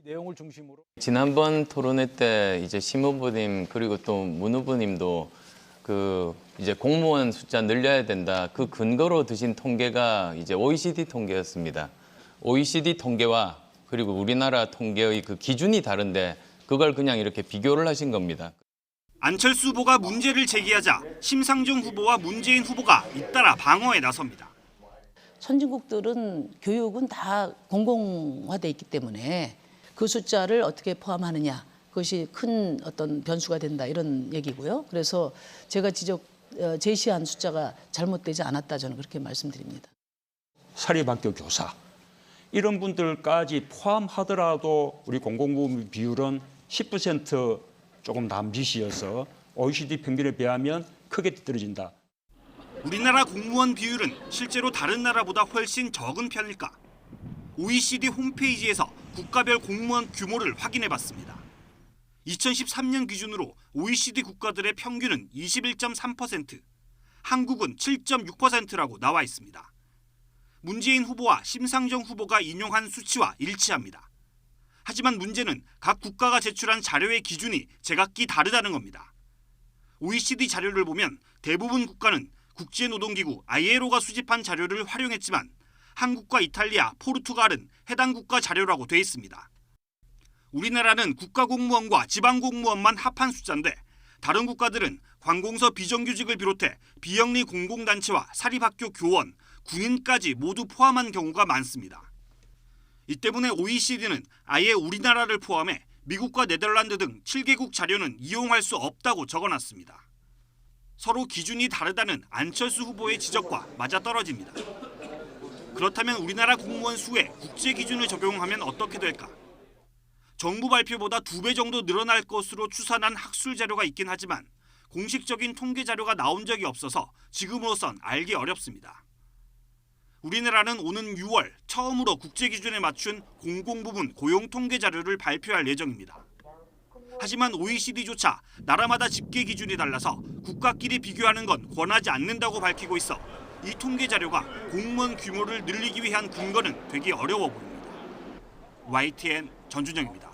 내용을 중심으로 지난번 토론회 때 이제 심 후보님 그리고 또 문 후보님도 이제 공무원 숫자 늘려야 된다. 그 근거로 드신 통계가 이제 OECD 통계였습니다. OECD 통계와 그리고 우리나라 통계의 그 기준이 다른데 그걸 그냥 이렇게 비교를 하신 겁니다. 안철수 후보가 문제를 제기하자 심상정 후보와 문재인 후보가 잇따라 방어에 나섭니다. 선진국들은 교육은 다 공공화돼 있기 때문에 그 숫자를 어떻게 포함하느냐, 그것이 큰 어떤 변수가 된다, 이런 얘기고요. 그래서 제가 제시한 숫자가 잘못되지 않았다, 저는 그렇게 말씀드립니다. 사립학교 교사 이런 분들까지 포함하더라도 우리 공공부문 비율은 10% 조금 남짓이어서 OECD 평균에 비하면 크게 뒤떨어진다. 우리나라 공무원 비율은 실제로 다른 나라보다 훨씬 적은 편일까? OECD 홈페이지에서 국가별 공무원 규모를 확인해봤습니다. 2013년 기준으로 OECD 국가들의 평균은 21.3%, 한국은 7.6%라고 나와 있습니다. 문재인 후보와 심상정 후보가 인용한 수치와 일치합니다. 하지만 문제는 각 국가가 제출한 자료의 기준이 제각기 다르다는 겁니다. OECD 자료를 보면 대부분 국가는 국제노동기구 ILO가 수집한 자료를 활용했지만 한국과 이탈리아, 포르투갈은 해당 국가 자료라고 돼 있습니다. 우리나라는 국가공무원과 지방공무원만 합한 숫자인데 다른 국가들은 관공서 비정규직을 비롯해 비영리 공공단체와 사립학교 교원, 군인까지 모두 포함한 경우가 많습니다. 이 때문에 OECD는 아예 우리나라를 포함해 미국과 네덜란드 등 7개국 자료는 이용할 수 없다고 적어놨습니다. 서로 기준이 다르다는 안철수 후보의 지적과 맞아떨어집니다. 그렇다면 우리나라 공무원 수에 국제 기준을 적용하면 어떻게 될까? 정부 발표보다 2배 정도 늘어날 것으로 추산한 학술 자료가 있긴 하지만 공식적인 통계 자료가 나온 적이 없어서 지금으로선 알기 어렵습니다. 우리나라는 오는 6월 처음으로 국제 기준에 맞춘 공공부문 고용 통계 자료를 발표할 예정입니다. 하지만 OECD조차 나라마다 집계 기준이 달라서 국가끼리 비교하는 건 권하지 않는다고 밝히고 있어 이 통계 자료가 공무원 규모를 늘리기 위한 근거는 되기 어려워 보입니다. YTN 전준영입니다.